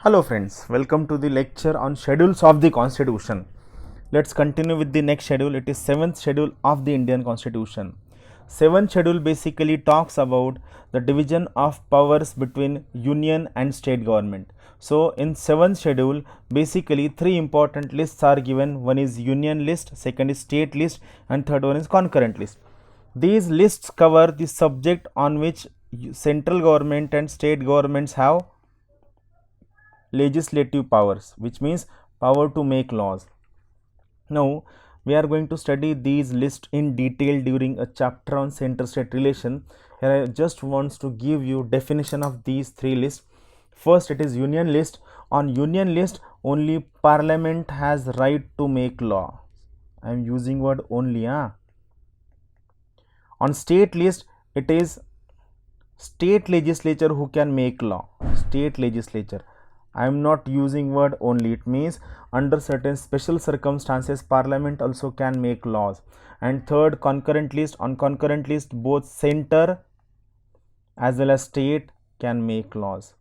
Hello friends, welcome to the lecture on schedules of the constitution. Let's continue with the next schedule. It is 7th schedule of the Indian constitution. 7th schedule basically talks about the division of powers between union and state government. So in 7th schedule basically three important lists are given. One is union list, second is state list, and third one is concurrent list. These lists cover the subject on which central government and state governments have legislative powers, which means power to make laws. Now we are going to study these lists in detail during a chapter on center-state relation. Here I just wants to give you definition of these three lists. First, it is union list. On union list, only parliament has right to make law. I am using word only. On state list, it is state legislature who can make law. State legislature. I am not using word only. It means under certain special circumstances parliament also can make laws. And third, concurrent list. On concurrent list both center as well as state can make laws.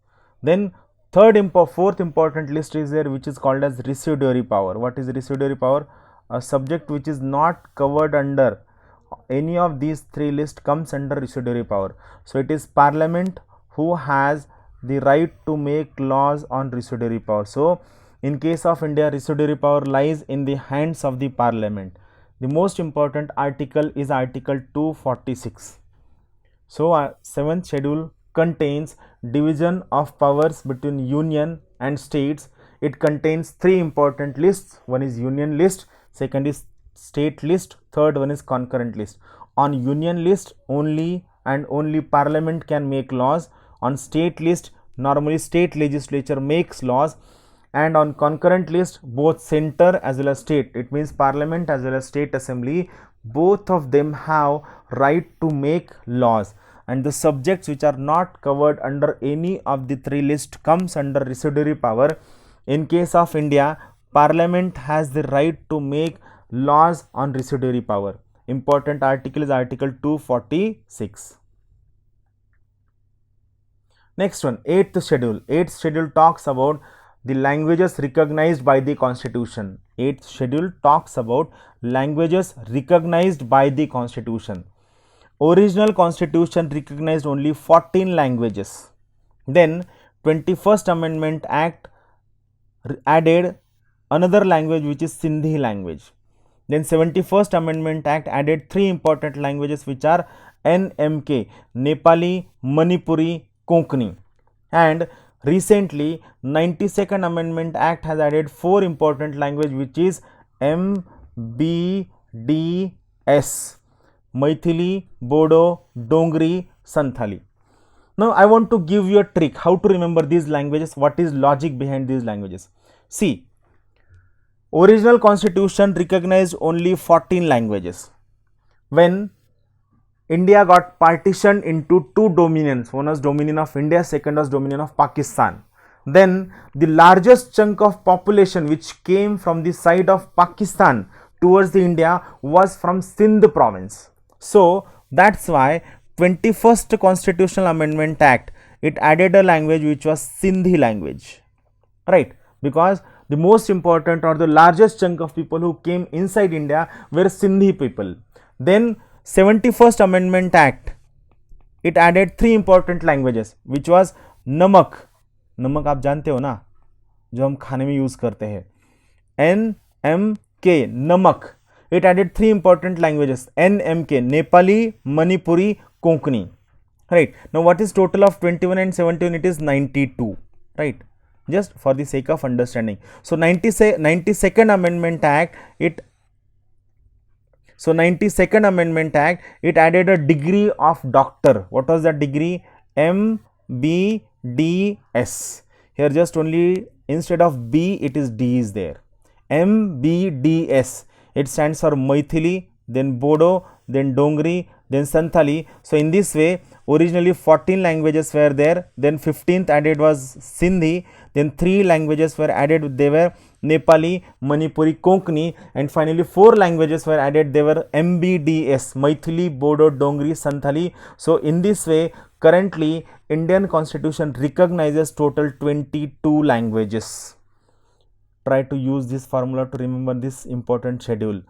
Then fourth important list is there, which is called as residuary power. What is residuary power? A subject which is not covered under any of these three lists comes under residuary power. So it is parliament who has the right to make laws on residuary power. So in case of India, residuary power lies in the hands of the parliament. The most important article is article 246. So 7th schedule contains division of powers between union and states. It contains three important lists. One is union list, second is state list, third one is concurrent list. On union list only and only parliament can make laws. On state list normally state legislature makes laws, and on concurrent list both center as well as state, it means parliament as well as state assembly, both of them have right to make laws, and the subjects which are not covered under any of the three lists comes under residuary power. In case of India, parliament has the right to make laws on residuary power. Important article is article 246. Next one, 8th schedule. 8th schedule talks about the languages recognized by the constitution. 8th schedule talks about languages recognized by the constitution. Original constitution recognized only 14 languages. Then 21st Amendment Act added another language which is Sindhi language. Then 71st Amendment Act added three important languages which are NMK, Nepali, Manipuri, Konkani. And recently 92nd Amendment Act has added four important language which is MBDS, Maithili, Bodo, Dongri, Santhali. Now I want to give you a trick how to remember these languages, what is logic behind these languages. See, original constitution recognized only 14 languages. When India got partitioned into two dominions, one was Dominion of India, second was Dominion of Pakistan. Then the largest chunk of population which came from the side of Pakistan towards the India was from Sindh province. So that's why 21st Constitutional Amendment Act, it added a language which was Sindhi language, right? Because the most important or the largest chunk of people who came inside India were Sindhi people. Then 71st Amendment Act, it added three important languages which was नमक, नमक आप जानते हो ना जो हम खाने में यूज करते हैं, NMK, नमक. It added three important languages, NMK, Nepali, Manipuri, Konkani, right? Now what is total of 21 and 71? It is 92, right? Just for the sake of understanding. So 92nd Amendment Act, it added a degree of doctor. What was that degree? MBDS. Here just only instead of B it is D is there. MBDS. It stands for Maithili, then Bodo, then Dongri, then Santhali. So in this way originally 14 languages were there, then 15th added was Sindhi, then three languages were added, they were Nepali, Manipuri, Konkani, and finally 4 languages were added. They were MBDS, Maithili, Bodo, Dongri, Santhali. So in this way, currently Indian Constitution recognizes total 22 languages. Try to use this formula to remember this important schedule.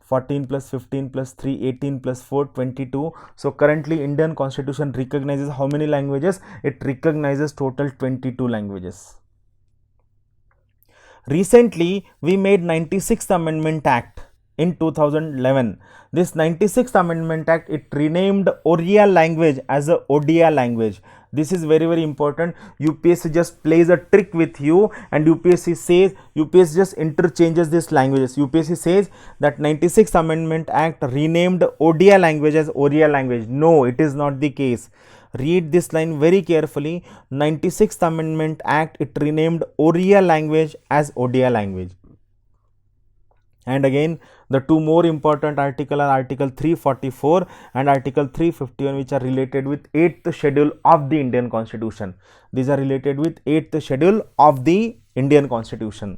14 plus 15 plus 3, 18 plus 4, 22. So currently Indian Constitution recognizes how many languages? It recognizes total 22 languages. Recently, we made 96th Amendment Act in 2011. This 96th Amendment Act, it renamed Oriya language as a Odia language. This is very, very important. UPSC just plays a trick with you, and UPSC just interchanges these languages. UPSC says that 96th Amendment Act renamed Odia language as Oriya language. No, it is not the case. Read this line very carefully. 96th Amendment Act, it renamed Oriya language as Odia language. And again, the two more important articles are Article 344 and Article 351, which are related with 8th schedule of the Indian Constitution. These are related with 8th schedule of the Indian Constitution.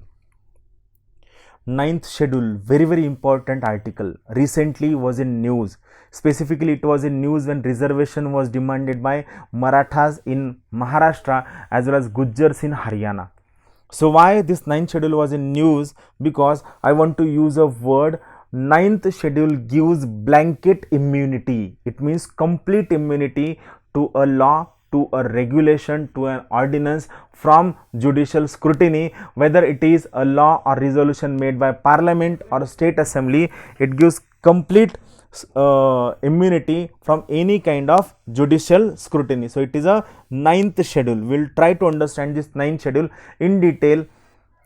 9th schedule, very, very important article. Recently was in news. Specifically, it was in news when reservation was demanded by Marathas in Maharashtra as well as Gujjars in Haryana. So why this 9th schedule was in news? Because I want to use a word. 9th schedule gives blanket immunity. It means complete immunity to a law, to a regulation, to an ordinance from judicial scrutiny, whether it is a law or resolution made by parliament or state assembly. It gives complete immunity from any kind of judicial scrutiny. So it is a 9th schedule. We will try to understand this 9th schedule in detail.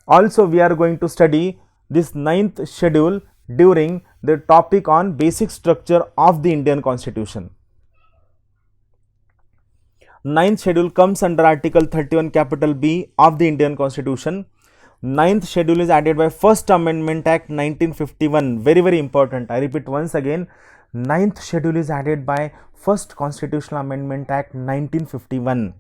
Also, we are going to study this 9th schedule during the topic on basic structure of the Indian Constitution. 9th schedule comes under Article 31 capital B of the Indian Constitution. 9th schedule is added by First Amendment Act 1951. Very, very important. I repeat once again. 9th schedule is added by First Constitutional Amendment Act 1951.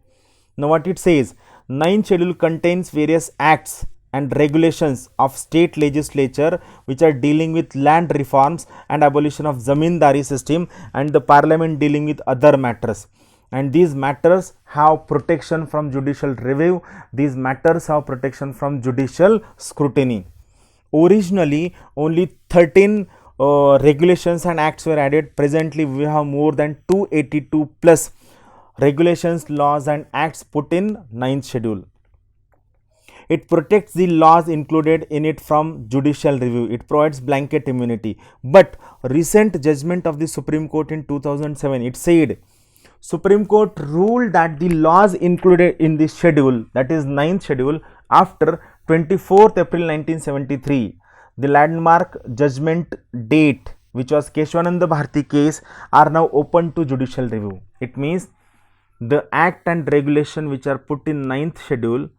Now what it says? 9th schedule contains various acts and regulations of state legislature which are dealing with land reforms and abolition of zamindari system, and the parliament dealing with other matters. And these matters have protection from judicial review. These matters have protection from judicial scrutiny. Originally, only 13 regulations and acts were added. Presently, we have more than 282 plus regulations, laws and acts put in 9th schedule. It protects the laws included in it from judicial review. It provides blanket immunity. But recent judgment of the Supreme Court in 2007, it said, Supreme Court ruled that the laws included in this schedule, that is 9th schedule, after 24th April 1973, the landmark judgment date, which was Keshwananda Bharti case, are now open to judicial review. It means the act and regulation which are put in 9th schedule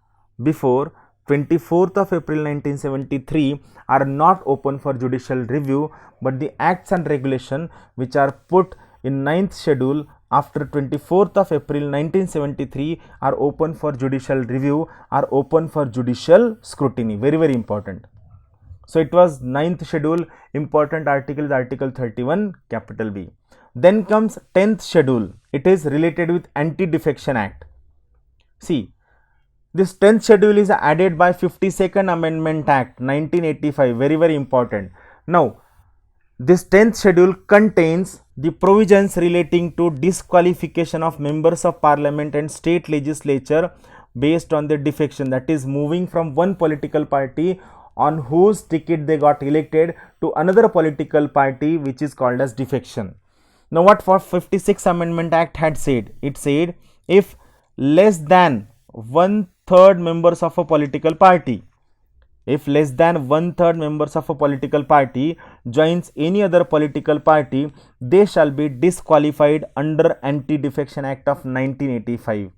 before 24th of April 1973 are not open for judicial review, but the acts and regulation which are put in 9th schedule after 24th of April 1973 are open for judicial review, are open for judicial scrutiny. Very, very important. So it was 9th schedule. Important article is Article 31 capital B. Then comes 10th schedule. It is related with Anti-Defection Act. See, this 10th schedule is added by 52nd Amendment Act 1985. Very, very important. Now, this 10th schedule contains the provisions relating to disqualification of members of parliament and state legislature based on the defection, that is moving from one political party on whose ticket they got elected to another political party, which is called as defection. Now what 56th Amendment Act had said? It said if less than 1/3 members of a political party, if less than 1/3 members of a political party joins any other political party, they shall be disqualified under Anti-Defection Act of 1985.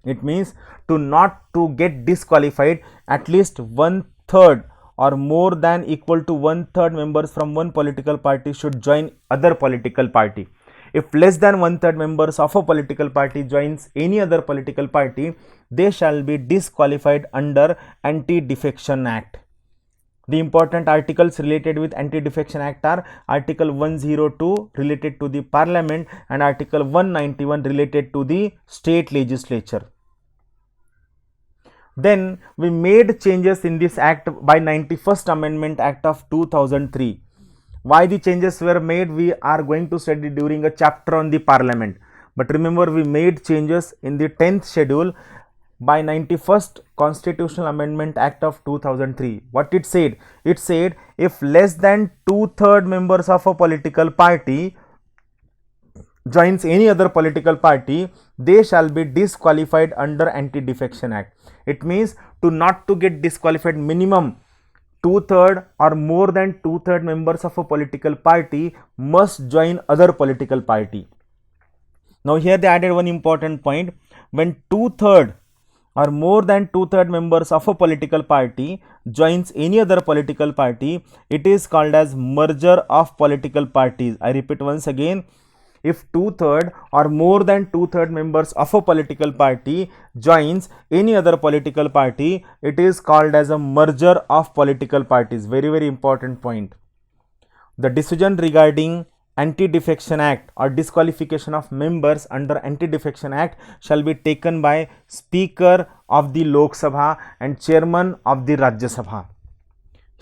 It means to get disqualified, at least 1/3 or more than equal to 1/3 members from one political party should join other political party. If less than one-third members of a political party joins any other political party, they shall be disqualified under Anti-Defection Act. The important articles related with Anti-Defection Act are Article 102 related to the Parliament and Article 191 related to the state legislature. Then we made changes in this act by 91st Amendment Act of 2003. Why the changes were made, we are going to study during a chapter on the Parliament. But remember, we made changes in the 10th schedule by 91st Constitutional Amendment Act of 2003. What it said? It said if less than 2/3 members of a political party joins any other political party, they shall be disqualified under Anti-Defection Act. It means to get disqualified, minimum 2/3 or more than 2/3 members of a political party must join other political party. Now here they added one important point. When 2/3 or more than 2/3 members of a political party joins any other political party, it is called as merger of political parties. I repeat once again, if 2/3 or more than 2/3 members of a political party joins any other political party, it is called as a merger of political parties. Very important point. The decision regarding Anti-Defection Act or disqualification of members under Anti-Defection Act shall be taken by Speaker of the Lok Sabha and Chairman of the Rajya Sabha.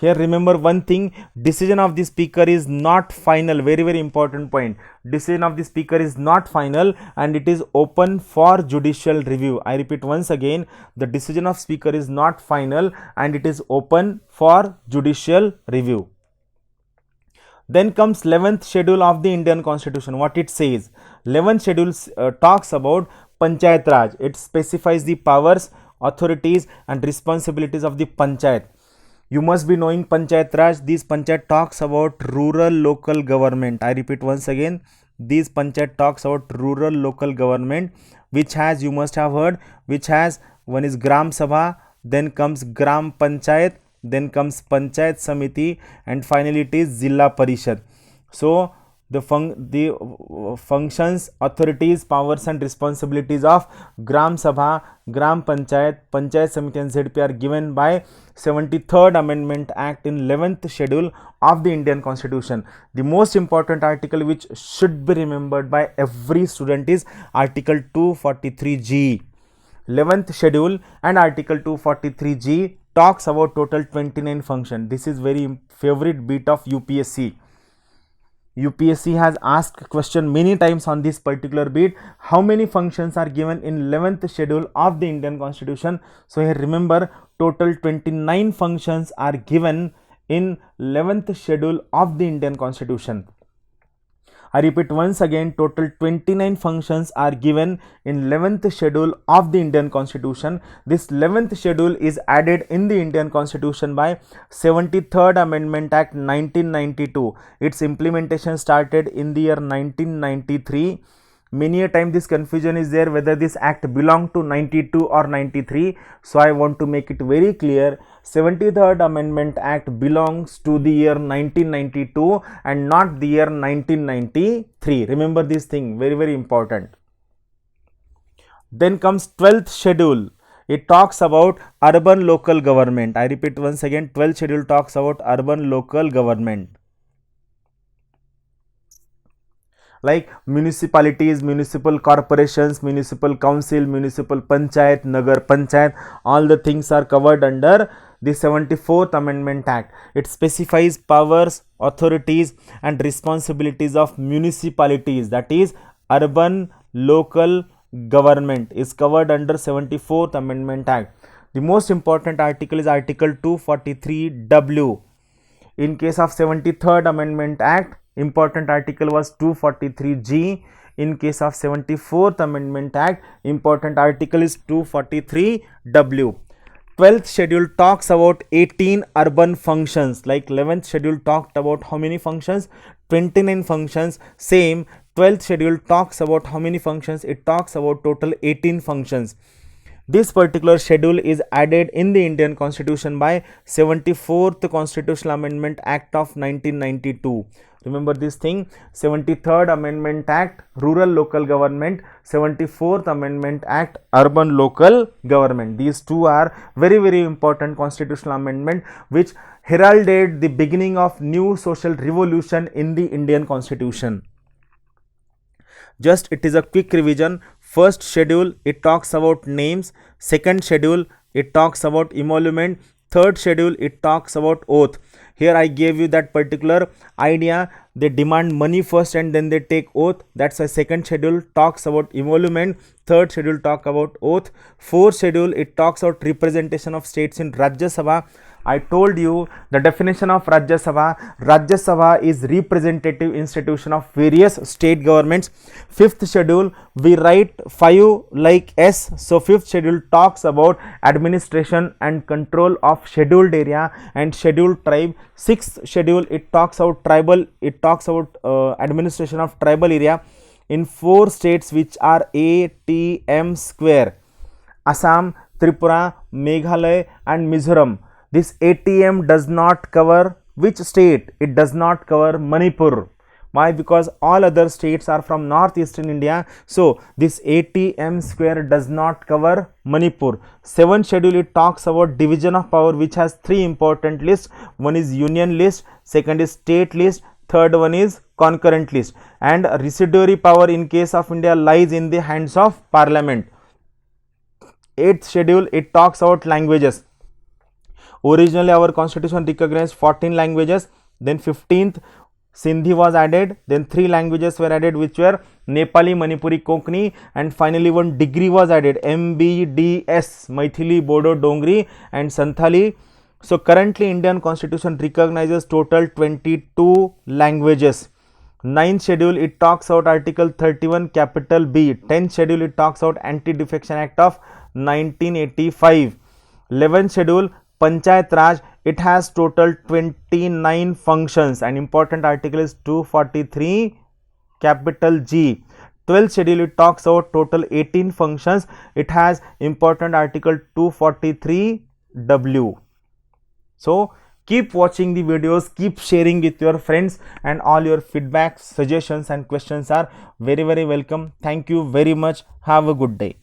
Here remember one thing, decision of the Speaker is not final. Very important point. Decision of the Speaker is not final and it is open for judicial review. I repeat once again, the decision of Speaker is not final and it is open for judicial review. Then comes 11th schedule of the Indian Constitution. What it says? 11th schedule talks about Panchayat Raj. It specifies the powers, authorities and responsibilities of the Panchayat. You must be knowing Panchayat Raj. This Panchayat talks about rural local government. I repeat once again, this Panchayat talks about rural local government, which has, you must have heard, which has, one is Gram Sabha, then comes Gram Panchayat, then comes Panchayat Samiti and finally it is Zilla Parishad. So the functions, authorities, powers and responsibilities of Gram Sabha, Gram Panchayat, Panchayat Samiti and ZP are given by 73rd Amendment Act in 11th schedule of the Indian Constitution. The most important article which should be remembered by every student is Article 243G. 11th schedule and Article 243G talks about total 29 functions. This is very favorite bit of UPSC. UPSC has asked question many times on this particular bit. How many functions are given in 11th schedule of the Indian Constitution? So here remember, total 29 functions are given in 11th schedule of the Indian Constitution. I repeat once again, total 29 functions are given in 11th schedule of the Indian Constitution. This 11th schedule is added in the Indian Constitution by 73rd Amendment Act 1992. Its implementation started in the year 1993. Many a time this confusion is there whether this act belonged to 92 or 93. So I want to make it very clear, 73rd Amendment Act belongs to the year 1992 and not the year 1993. Remember this thing, very important. Then comes 12th schedule. It talks about urban local government. I repeat once again, 12th schedule talks about urban local government. Like municipalities, municipal corporations, municipal council, municipal panchayat, nagar panchayat, all the things are covered under the 74th Amendment Act. It specifies powers, authorities and responsibilities of municipalities, that is urban local government is covered under 74th Amendment Act. The most important article is Article 243W. In case of 73rd Amendment Act, important article was 243G. In case of 74th Amendment Act, important article is 243W. 12th schedule talks about 18 urban functions. Like 11th schedule talked about how many functions? 29 functions. Same, 12th schedule talks about how many functions? It talks about total 18 functions. This particular schedule is added in the Indian Constitution by 74th Constitutional Amendment Act of 1992. Remember this thing. 73rd Amendment Act, Rural Local Government. 74th Amendment Act, Urban Local Government. These two are very, very important constitutional amendment which heralded the beginning of new social revolution in the Indian Constitution. Just it is a quick revision. First schedule, it talks about names. Second schedule, it talks about emolument. Third schedule, it talks about oath. Here I gave you that particular idea. They demand money first and then they take oath. That's why second schedule talks about emolument. Third schedule talk about oath. Fourth schedule, it talks about representation of states in Rajya Sabha. I told you the definition of Rajya Sabha. Rajya Sabha is representative institution of various state governments. Fifth schedule, we write 5 like S. So fifth schedule talks about administration and control of scheduled area and scheduled tribe. Sixth schedule, it talks about tribal, it talks about administration of tribal area in 4 states which are ATM square: Assam, Tripura, Meghalaya and Mizoram. This ATM does not cover which state? It does not cover Manipur. Why? Because all other states are from northeastern India. So this ATM square does not cover Manipur. 7th schedule, it talks about division of power, which has 3 important lists. One is union list, second is state list, third one is concurrent list. And residuary power in case of India lies in the hands of parliament. 8th schedule, it talks about languages. Originally our constitution recognized 14 languages, then 15th Sindhi was added, then 3 languages were added which were Nepali, Manipuri, Konkani, and finally one degree was added, MBDS, Maithili, Bodo, Dongri and Santhali. So currently Indian constitution recognizes total 22 languages. 9th schedule, it talks about article 31 capital B. 10th schedule, it talks about Anti-Defection Act of 1985. 11th schedule, Panchayat Raj, it has total 29 functions and important article is 243 capital G. 12th schedule, it talks about total 18 functions. It has important article 243 W. So keep watching the videos, keep sharing with your friends, and all your feedbacks, suggestions and questions are very, very welcome. Thank you very much. Have a good day.